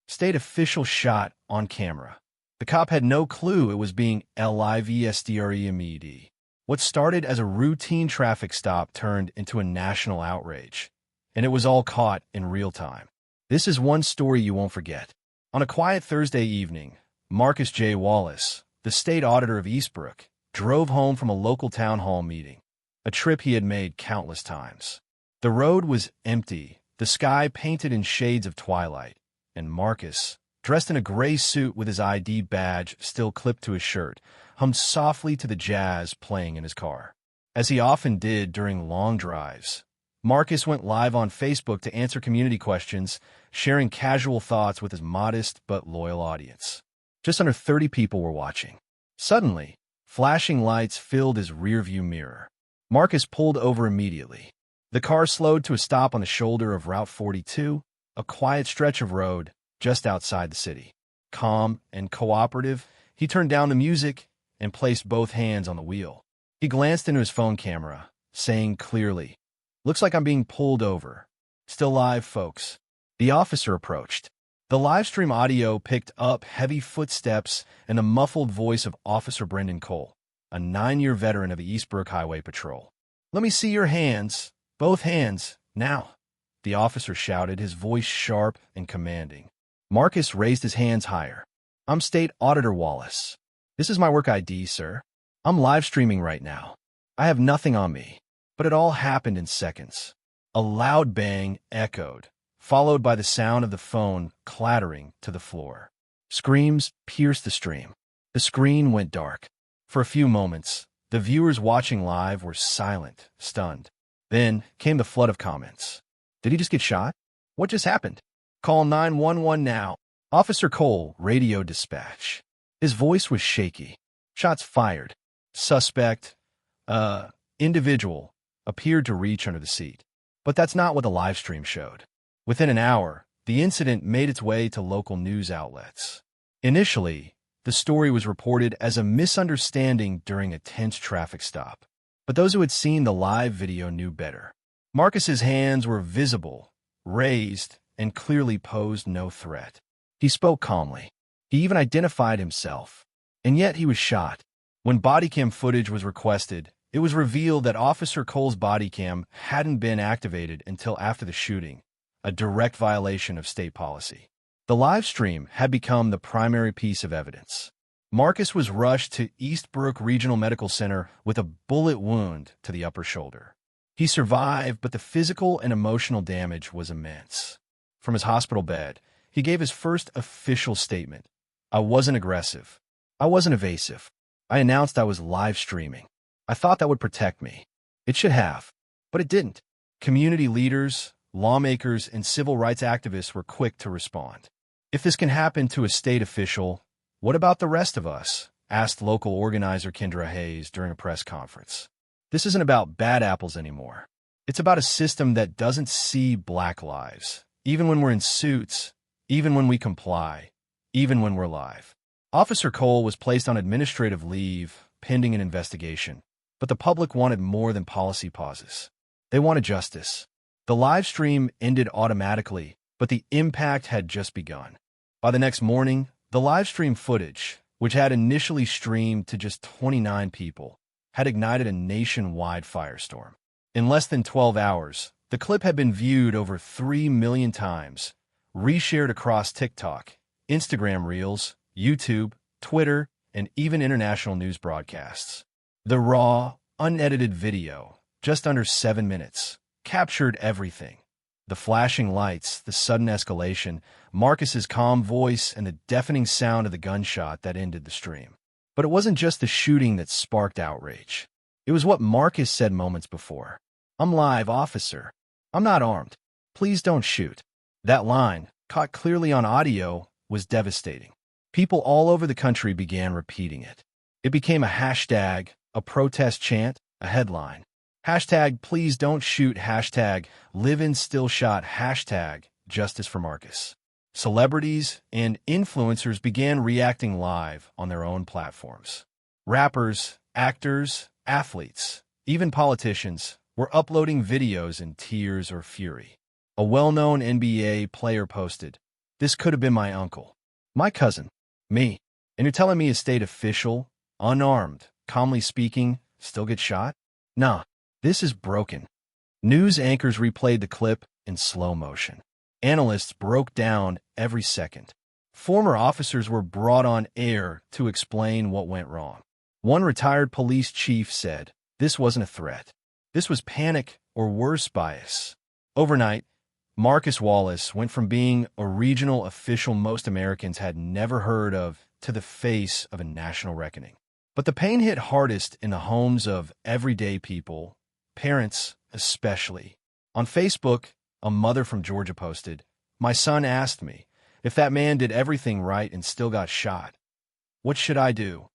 State official shot on camera. The cop had no clue it was being livestreamed. What started as a routine traffic stop turned into a national outrage, and it was all caught in real time. This is one story you won't forget. On a quiet Thursday evening, Marcus J. Wallace, the state auditor of Eastbrook, drove home from a local town hall meeting, a trip he had made countless times. The road was empty, the sky painted in shades of twilight, and Marcus, dressed in a gray suit with his ID badge still clipped to his shirt, hummed softly to the jazz playing in his car. As he often did during long drives, Marcus went live on Facebook to answer community questions, sharing casual thoughts with his modest but loyal audience. Just under 30 people were watching. Suddenly, flashing lights filled his rearview mirror. Marcus pulled over immediately. The car slowed to a stop on the shoulder of Route 42, a quiet stretch of road just outside the city. Calm and cooperative, he turned down the music and placed both hands on the wheel. He glanced into his phone camera, saying clearly, "Looks like I'm being pulled over. Still live, folks." The officer approached. The livestream audio picked up heavy footsteps and the muffled voice of Officer Brendan Cole, a 9-year veteran of the Eastbrook Highway Patrol. "Let me see your hands. Both hands, now," the officer shouted, his voice sharp and commanding. Marcus raised his hands higher. "I'm State Auditor Wallace. This is my work ID, sir. I'm live streaming right now. I have nothing on me." But it all happened in seconds. A loud bang echoed, followed by the sound of the phone clattering to the floor. Screams pierced the stream. The screen went dark. For a few moments, the viewers watching live were silent, stunned. Then came the flood of comments. "Did he just get shot? What just happened? Call 911 now." Officer Cole radio dispatch. His voice was shaky. "Shots fired. Suspect, individual, appeared to reach under the seat." But that's not what the live stream showed. Within an hour, the incident made its way to local news outlets. Initially, the story was reported as a misunderstanding during a tense traffic stop. But those who had seen the live video knew better. Marcus's hands were visible, raised, and clearly posed no threat. He spoke calmly. He even identified himself. And yet he was shot. When bodycam footage was requested, it was revealed that Officer Cole's bodycam hadn't been activated until after the shooting, a direct violation of state policy. The live stream had become the primary piece of evidence. Marcus was rushed to Eastbrook Regional Medical Center with a bullet wound to the upper shoulder. He survived, but the physical and emotional damage was immense. From his hospital bed, he gave his first official statement. "I wasn't aggressive. I wasn't evasive. I announced I was live streaming. I thought that would protect me. It should have, but it didn't." Community leaders, lawmakers, and civil rights activists were quick to respond. "If this can happen to a state official, what about the rest of us?" asked local organizer Kendra Hayes during a press conference. "This isn't about bad apples anymore. It's about a system that doesn't see black lives, even when we're in suits, even when we comply, even when we're live." Officer Cole was placed on administrative leave pending an investigation, but the public wanted more than policy pauses. They wanted justice. The live stream ended automatically, but the impact had just begun. By the next morning, the live stream footage, which had initially streamed to just 29 people, had ignited a nationwide firestorm. In less than 12 hours, the clip had been viewed over 3 million times, reshared across TikTok, Instagram Reels, YouTube, Twitter, and even international news broadcasts. The raw, unedited video, just under 7 minutes, captured everything. The flashing lights, the sudden escalation, Marcus's calm voice, and the deafening sound of the gunshot that ended the stream. But it wasn't just the shooting that sparked outrage. It was what Marcus said moments before. "I'm live, officer. I'm not armed. Please don't shoot." That line, caught clearly on audio, was devastating. People all over the country began repeating it. It became a hashtag, a protest chant, a headline. Hashtag please don't shoot, hashtag live in still shot, hashtag justice for Marcus. Celebrities and influencers began reacting live on their own platforms. Rappers, actors, athletes, even politicians were uploading videos in tears or fury. A well-known NBA player posted, This could have been my uncle. My cousin. Me. And you're telling me a state official, unarmed, calmly speaking, still gets shot? Nah, this is broken. News anchors replayed the clip in slow motion. Analysts broke down every second. Former officers were brought on air to explain what went wrong. One retired police chief said, "This wasn't a threat. This was panic or worse bias." Overnight, Marcus Wallace went from being a regional official most Americans had never heard of to the face of a national reckoning. But the pain hit hardest in the homes of everyday people, parents especially. On Facebook, a mother from Georgia posted, "My son asked me if that man did everything right and still got shot. What should I do?"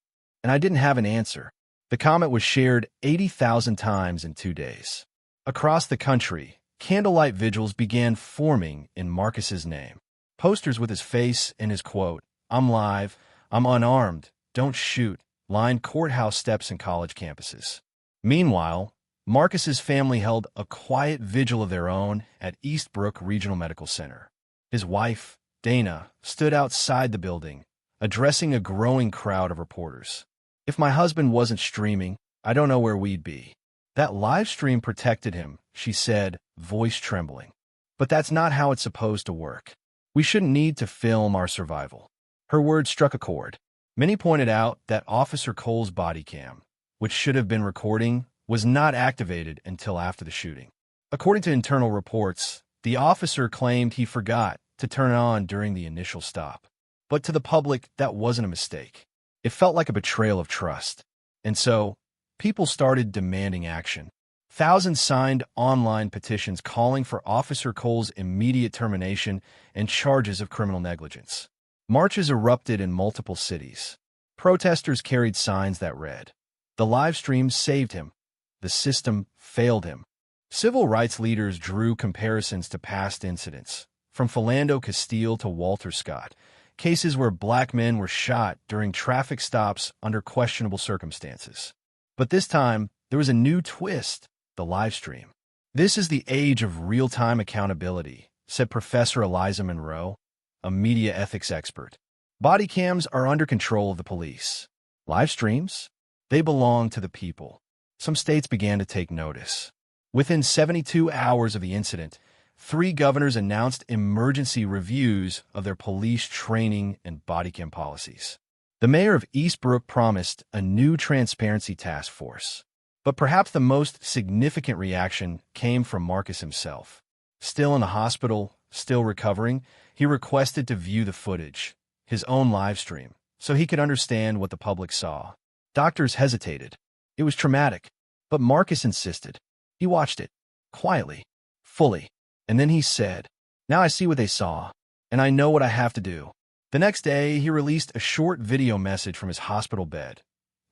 And I didn't have an answer. The comment was shared 80,000 times in 2 days. Across the country, candlelight vigils began forming in Marcus's name. Posters with his face and his quote, "I'm live, I'm unarmed, don't shoot," lined courthouse steps and college campuses. Meanwhile, Marcus's family held a quiet vigil of their own at Eastbrook Regional Medical Center. His wife, Dana, stood outside the building, addressing a growing crowd of reporters. "If my husband wasn't streaming, I don't know where we'd be." "That live stream protected him," she said, voice trembling. "But that's not how it's supposed to work. We shouldn't need to film our survival." Her words struck a chord. Many pointed out that Officer Cole's body cam, which should have been recording, was not activated until after the shooting. According to internal reports, the officer claimed he forgot to turn it on during the initial stop. But to the public, that wasn't a mistake. It felt like a betrayal of trust. And so, people started demanding action. Thousands signed online petitions calling for Officer Cole's immediate termination and charges of criminal negligence. Marches erupted in multiple cities. Protesters carried signs that read, "The live stream saved him. The system failed him." Civil rights leaders drew comparisons to past incidents, from Philando Castile to Walter Scott, cases where black men were shot during traffic stops under questionable circumstances. But this time, there was a new twist: the live stream. "This is the age of real-time accountability," said Professor Eliza Monroe, a media ethics expert. "Body cams are under control of the police. Live streams? They belong to the people." Some states began to take notice. Within 72 hours of the incident, 3 governors announced emergency reviews of their police training and body cam policies. The mayor of Eastbrook promised a new transparency task force. But perhaps the most significant reaction came from Marcus himself. Still in the hospital, still recovering, he requested to view the footage, his own live stream, so he could understand what the public saw. Doctors hesitated. It was traumatic, but Marcus insisted. He watched it, quietly, fully, and then he said, "Now I see what they saw, and I know what I have to do." The next day, he released a short video message from his hospital bed.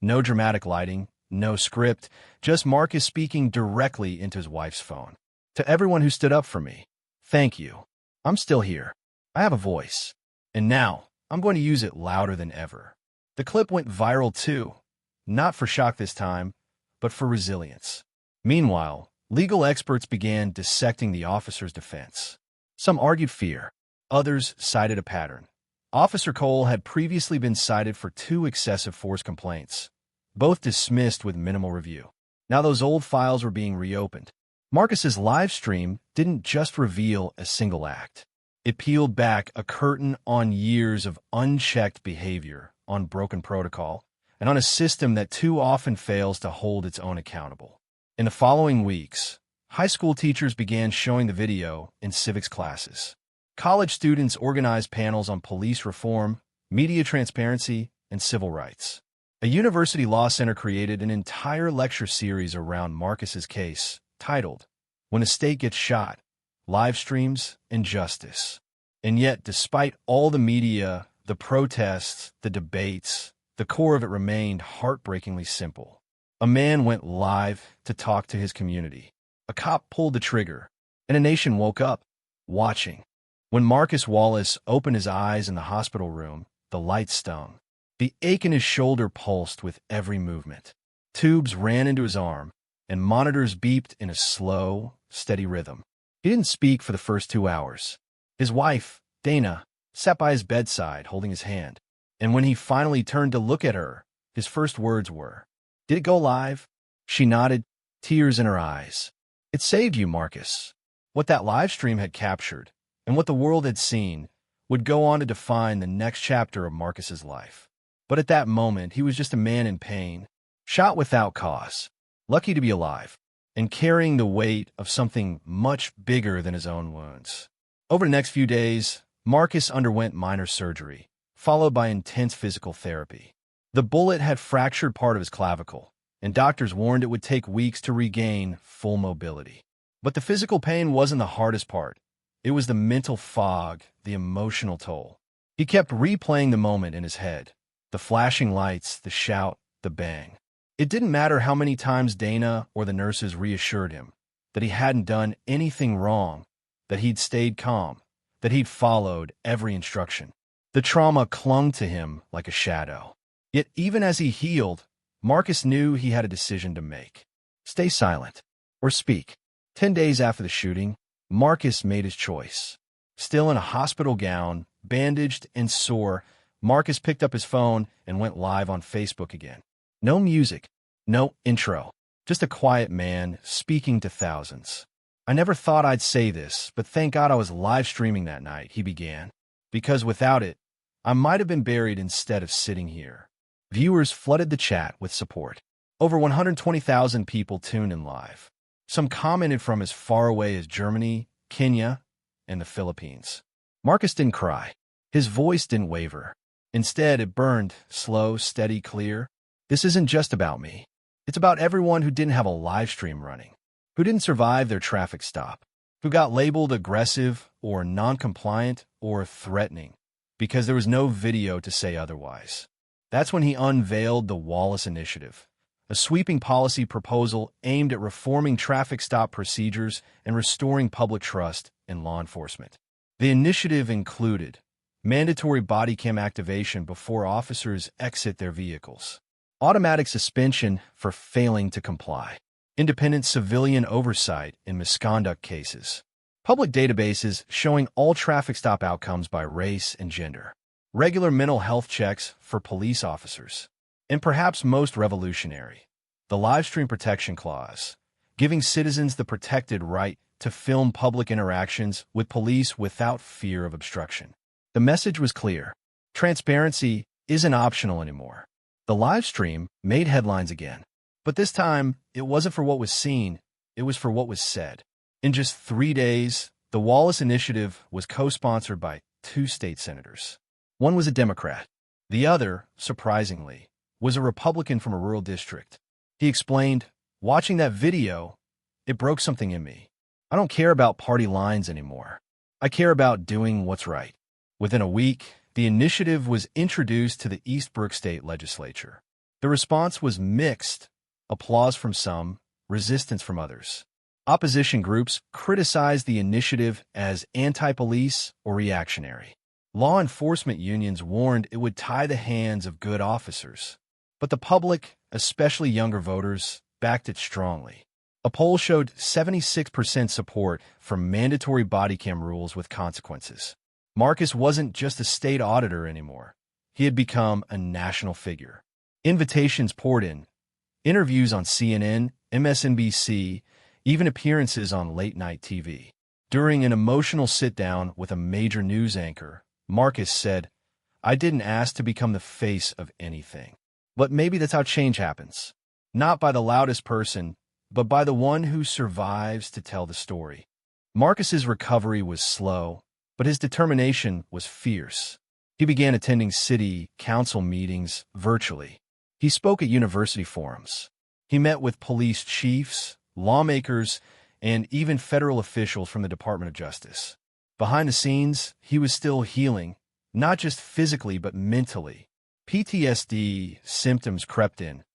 No dramatic lighting, no script, just Marcus speaking directly into his wife's phone. "To everyone who stood up for me, thank you. I'm still here. I have a voice. And now, I'm going to use it louder than ever." The clip went viral too, not for shock this time, but for resilience. Meanwhile, legal experts began dissecting the officer's defense. Some argued fear. Others cited a pattern. Officer Cole had previously been cited for 2 excessive force complaints, both dismissed with minimal review. Now those old files were being reopened. Marcus's live stream didn't just reveal a single act. It peeled back a curtain on years of unchecked behavior, on broken protocol, and on a system that too often fails to hold its own accountable. In the following weeks, high school teachers began showing the video in civics classes. College students organized panels on police reform, media transparency, and civil rights. A university law center created an entire lecture series around Marcus's case, titled, "When a State Gets Shot, Live Streams and Justice." And yet, despite all the media, the protests, the debates, the core of it remained heartbreakingly simple. A man went live to talk to his community. A cop pulled the trigger, and a nation woke up, watching. When Marcus Wallace opened his eyes in the hospital room, the light stung. The ache in his shoulder pulsed with every movement. Tubes ran into his arm, and monitors beeped in a slow, steady rhythm. He didn't speak for the first 2 hours. His wife, Dana, sat by his bedside holding his hand. And when he finally turned to look at her, his first words were, "Did it go live?" She nodded, tears in her eyes. "It saved you, Marcus." What that live stream had captured, and what the world had seen, would go on to define the next chapter of Marcus's life. But at that moment, he was just a man in pain, shot without cause, lucky to be alive, and carrying the weight of something much bigger than his own wounds. Over the next few days, Marcus underwent minor surgery, followed by intense physical therapy. The bullet had fractured part of his clavicle, and doctors warned it would take weeks to regain full mobility. But the physical pain wasn't the hardest part. It was the mental fog, the emotional toll. He kept replaying the moment in his head, the flashing lights, the shout, the bang. It didn't matter how many times Dana or the nurses reassured him that he hadn't done anything wrong, that he'd stayed calm, that he'd followed every instruction. The trauma clung to him like a shadow. Yet even as he healed, Marcus knew he had a decision to make. Stay silent or speak. 10 days after the shooting, Marcus made his choice. Still in a hospital gown, bandaged and sore, Marcus picked up his phone and went live on Facebook again. No music, no intro, just a quiet man speaking to thousands. "I never thought I'd say this, but thank God I was live streaming that night," he began. "Because without it, I might have been buried instead of sitting here." Viewers flooded the chat with support. Over 120,000 people tuned in live. Some commented from as far away as Germany, Kenya, and the Philippines. Marcus didn't cry. His voice didn't waver. Instead, it burned, slow, steady, clear. "This isn't just about me. It's about everyone who didn't have a live stream running, who didn't survive their traffic stop, who got labeled aggressive or non-compliant or threatening because there was no video to say otherwise." That's when he unveiled the Wallace Initiative, a sweeping policy proposal aimed at reforming traffic stop procedures and restoring public trust in law enforcement. The initiative included mandatory body cam activation before officers exit their vehicles, automatic suspension for failing to comply, independent civilian oversight in misconduct cases, public databases showing all traffic stop outcomes by race and gender, regular mental health checks for police officers, and perhaps most revolutionary, the Livestream Protection Clause, giving citizens the protected right to film public interactions with police without fear of obstruction. The message was clear. Transparency isn't optional anymore. The live stream made headlines again. But this time, it wasn't for what was seen, it was for what was said. In just 3 days, the Wallace Initiative was co-sponsored by 2 state senators. One was a Democrat. The other, surprisingly, was a Republican from a rural district. He explained, "Watching that video, it broke something in me. I don't care about party lines anymore. I care about doing what's right." Within a week, the initiative was introduced to the East Brook State Legislature. The response was mixed, applause from some, resistance from others. Opposition groups criticized the initiative as anti-police or reactionary. Law enforcement unions warned it would tie the hands of good officers. But the public, especially younger voters, backed it strongly. A poll showed 76% support for mandatory body cam rules with consequences. Marcus wasn't just a state auditor anymore. He had become a national figure. Invitations poured in. Interviews on CNN, MSNBC, even appearances on late-night TV. During an emotional sit-down with a major news anchor, Marcus said, "I didn't ask to become the face of anything. But maybe that's how change happens. Not by the loudest person, but by the one who survives to tell the story." Marcus's recovery was slow, but his determination was fierce. He began attending city council meetings virtually. He spoke at university forums. He met with police chiefs, lawmakers, and even federal officials from the Department of Justice. Behind the scenes, he was still healing, not just physically but mentally. PTSD symptoms crept in.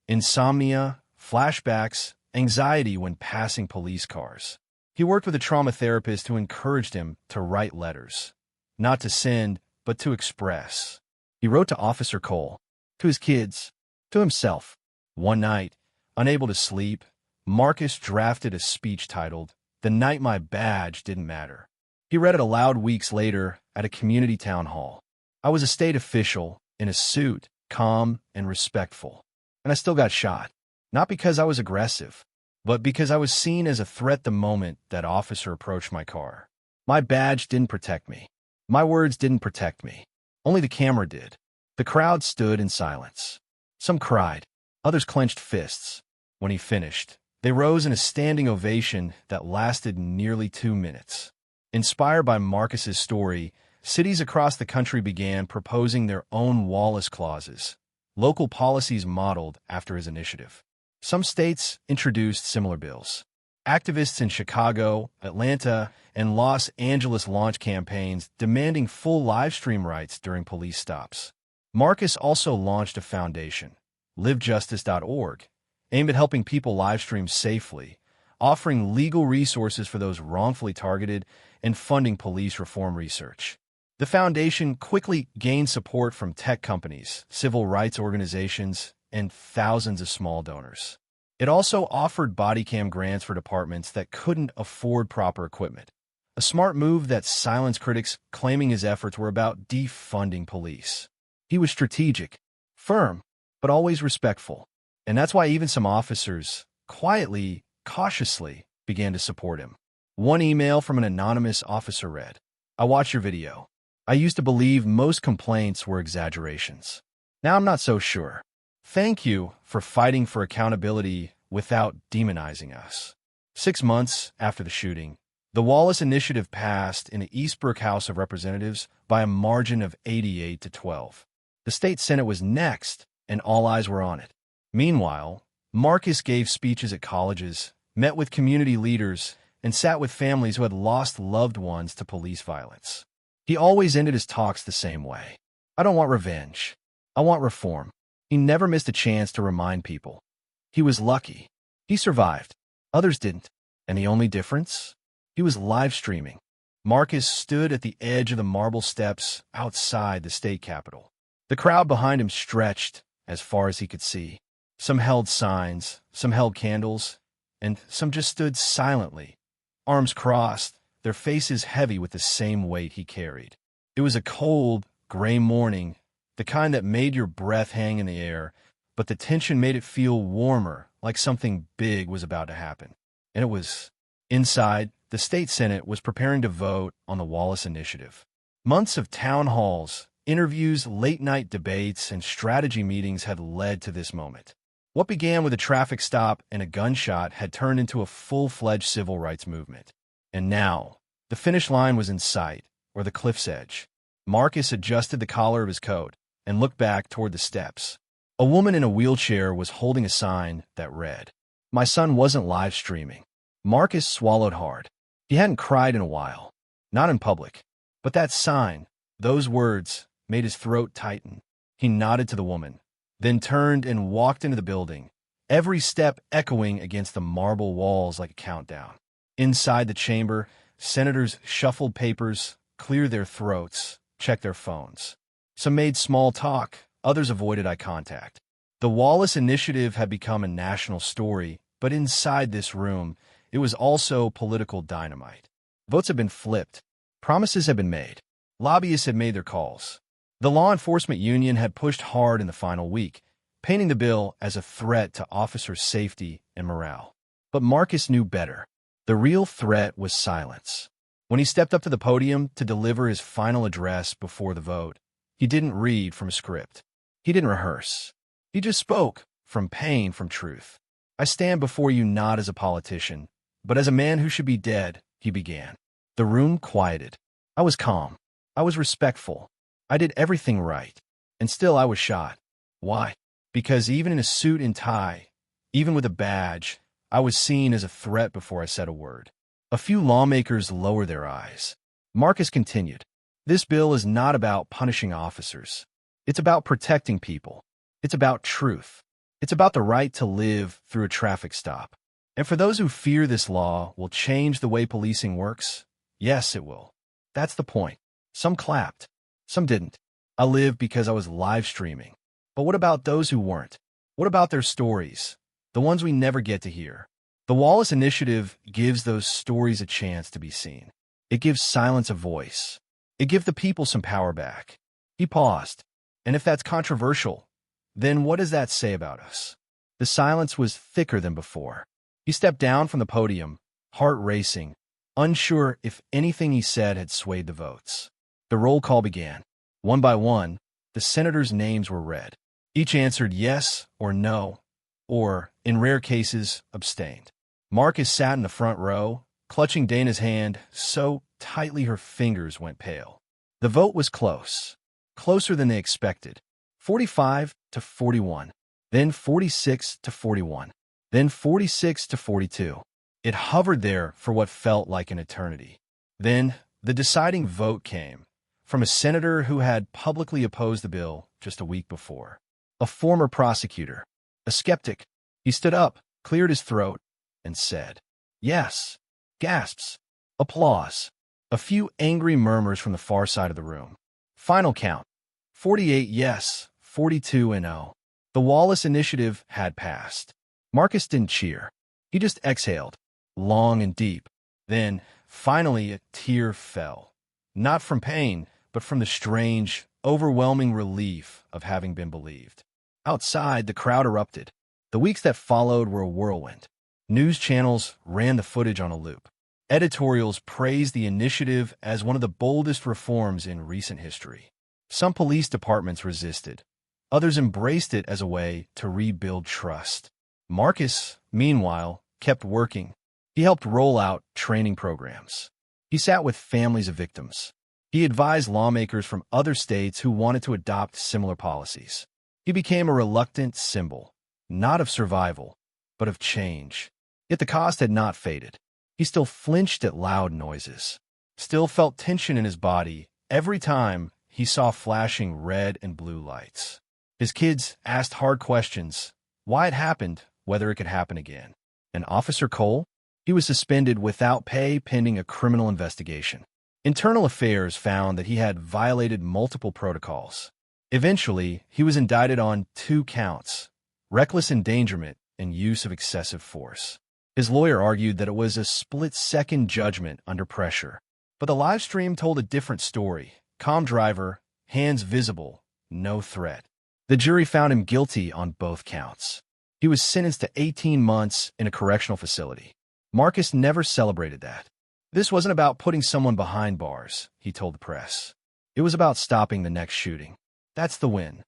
Insomnia, flashbacks, anxiety when passing police cars. He worked with a trauma therapist who encouraged him to write letters, not to send, but to express. He wrote to Officer Cole, to his kids, to himself. One night, unable to sleep, Marcus drafted a speech titled, "The Night My Badge Didn't Matter." He read it aloud weeks later at a community town hall. I was a state official, in a suit, calm and respectful. And I still got shot. Not because I was aggressive, but because I was seen as a threat the moment that officer approached my car. My badge didn't protect me. My words didn't protect me. Only the camera did. The crowd stood in silence. Some cried. Others clenched fists. When he finished, they rose in a standing ovation that lasted nearly 2 minutes. Inspired by Marcus's story, cities across the country began proposing their own Wallace clauses, local policies modeled after his initiative. Some states introduced similar bills. Activists in Chicago, Atlanta, and Los Angeles launched campaigns demanding full livestream rights during police stops. Marcus also launched a foundation, livejustice.org, aimed at helping people livestream safely, offering legal resources for those wrongfully targeted and funding police reform research. The foundation quickly gained support from tech companies, civil rights organizations, and thousands of small donors. It also offered body cam grants for departments that couldn't afford proper equipment, a smart move that silenced critics claiming his efforts were about defunding police. He was strategic, firm, but always respectful. And that's why even some officers, quietly, cautiously, began to support him. One email from an anonymous officer read, "I watched your video. I used to believe most complaints were exaggerations. Now I'm not so sure. Thank you for fighting for accountability without demonizing us." 6 months after the shooting, the Wallace Initiative passed in the Eastbrook House of Representatives by a margin of 88 to 12. The state Senate was next, and all eyes were on it. Meanwhile, Marcus gave speeches at colleges, met with community leaders, and sat with families who had lost loved ones to police violence. He always ended his talks the same way. "I don't want revenge. I want reform." He never missed a chance to remind people. He was lucky. He survived. Others didn't. And the only difference? He was live streaming. Marcus stood at the edge of the marble steps outside the state capitol. The crowd behind him stretched as far as he could see. Some held signs, some held candles, and some just stood silently, arms crossed, their faces heavy with the same weight he carried. It was a cold, gray morning, the kind that made your breath hang in the air, but the tension made it feel warmer, like something big was about to happen. And it was. Inside, the state Senate was preparing to vote on the Wallace Initiative. Months of town halls, interviews, late-night debates, and strategy meetings had led to this moment. What began with a traffic stop and a gunshot had turned into a full-fledged civil rights movement. And now, the finish line was in sight, or the cliff's edge. Marcus adjusted the collar of his coat and looked back toward the steps. A woman in a wheelchair was holding a sign that read, "My son wasn't live streaming." Marcus swallowed hard. He hadn't cried in a while, not in public. But that sign, those words, made his throat tighten. He nodded to the woman, then turned and walked into the building, every step echoing against the marble walls like a countdown. Inside the chamber, senators shuffled papers, cleared their throats, checked their phones. Some made small talk, others avoided eye contact. The Wallace Initiative had become a national story, but inside this room, it was also political dynamite. Votes had been flipped. Promises had been made. Lobbyists had made their calls. The law enforcement union had pushed hard in the final week, painting the bill as a threat to officer safety and morale. But Marcus knew better. The real threat was silence. When he stepped up to the podium to deliver his final address before the vote, he didn't read from a script. He didn't rehearse. He just spoke, from pain, from truth. "I stand before you not as a politician, but as a man who should be dead," he began. The room quieted. I was calm. I was respectful. I did everything right. And still I was shot. Why? Because even in a suit and tie, even with a badge, I was seen as a threat before I said a word. A few lawmakers lowered their eyes. Marcus continued, "This bill is not about punishing officers. It's about protecting people. It's about truth. It's about the right to live through a traffic stop. And for those who fear this law will change the way policing works, yes, it will. That's the point." Some clapped. Some didn't. I lived because I was live streaming. But what about those who weren't? What about their stories? The ones we never get to hear. The Wallace Initiative gives those stories a chance to be seen. It gives silence a voice. It gives the people some power back. He paused. And if that's controversial, then what does that say about us? The silence was thicker than before. He stepped down from the podium, heart racing, unsure if anything he said had swayed the votes. The roll call began. One by one, the senators' names were read. Each answered yes or no, or, in rare cases, abstained. Marcus sat in the front row, clutching Dana's hand so tightly her fingers went pale. The vote was close, closer than they expected. 45 to 41, then 46 to 41, then 46 to 42. It hovered there for what felt like an eternity. Then the deciding vote came from a senator who had publicly opposed the bill just a week before. A former prosecutor, a skeptic. He stood up, cleared his throat, and said, "Yes." Gasps. Applause. A few angry murmurs from the far side of the room. Final count. 48 yes, 42 no. The Wallace Initiative had passed. Marcus didn't cheer. He just exhaled, long and deep. Then, finally, a tear fell. Not from pain, but from the strange, overwhelming relief of having been believed. Outside, the crowd erupted. The weeks that followed were a whirlwind. News channels ran the footage on a loop. Editorials praised the initiative as one of the boldest reforms in recent history. Some police departments resisted. Others embraced it as a way to rebuild trust. Marcus, meanwhile, kept working. He helped roll out training programs. He sat with families of victims. He advised lawmakers from other states who wanted to adopt similar policies. He became a reluctant symbol, not of survival, but of change. Yet the cost had not faded. He still flinched at loud noises, still felt tension in his body every time he saw flashing red and blue lights. His kids asked hard questions, why it happened, whether it could happen again. And Officer Cole? He was suspended without pay pending a criminal investigation. Internal Affairs found that he had violated multiple protocols. Eventually, he was indicted on 2 counts, reckless endangerment and use of excessive force. His lawyer argued that it was a split-second judgment under pressure. But the live stream told a different story. Calm driver, hands visible, no threat. The jury found him guilty on both counts. He was sentenced to 18 months in a correctional facility. Marcus never celebrated that. This wasn't about putting someone behind bars, he told the press. It was about stopping the next shooting. That's the win.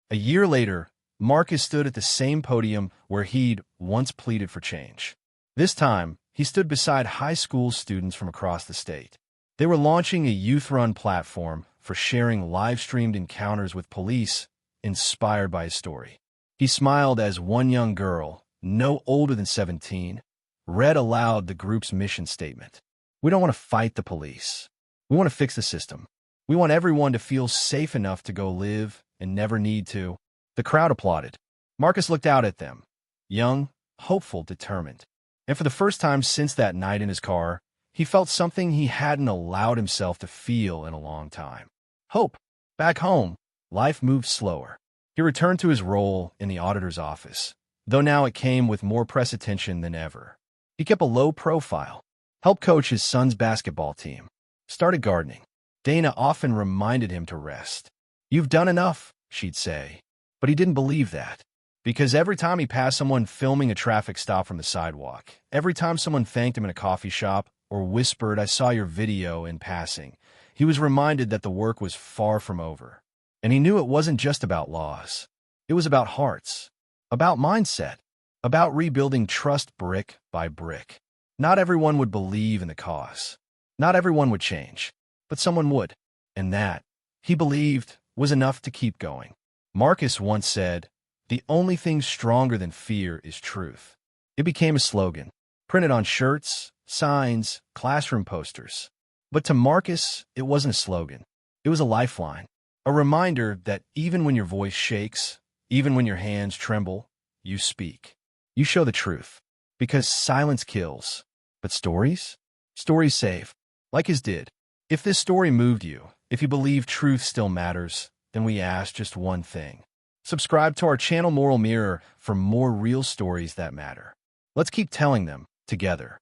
A year later, Marcus stood at the same podium where he'd once pleaded for change. This time, he stood beside high school students from across the state. They were launching a youth-run platform for sharing live-streamed encounters with police inspired by his story. He smiled as one young girl, no older than 17, read aloud the group's mission statement. We don't want to fight the police. We want to fix the system. We want everyone to feel safe enough to go live and never need to. The crowd applauded. Marcus looked out at them, young, hopeful, determined. And for the first time since that night in his car, he felt something he hadn't allowed himself to feel in a long time. Hope. Back home, life moved slower. He returned to his role in the auditor's office, though now it came with more press attention than ever. He kept a low profile, helped coach his son's basketball team, started gardening. Dana often reminded him to rest. "You've done enough," she'd say. But he didn't believe that. Because every time he passed someone filming a traffic stop from the sidewalk, every time someone thanked him in a coffee shop or whispered, "I saw your video," in passing, he was reminded that the work was far from over. And he knew it wasn't just about laws. It was about hearts, about mindset, about rebuilding trust brick by brick. Not everyone would believe in the cause. Not everyone would change. But someone would. And that, he believed, was enough to keep going. Marcus once said, "The only thing stronger than fear is truth." It became a slogan, printed on shirts, signs, classroom posters. But to Marcus, it wasn't a slogan. It was a lifeline, a reminder that even when your voice shakes, even when your hands tremble, you speak. You show the truth. Because silence kills. But stories? Stories save. Like his did. If this story moved you, if you believe truth still matters, then we ask just one thing. Subscribe to our channel Moral Mirror for more real stories that matter. Let's keep telling them together.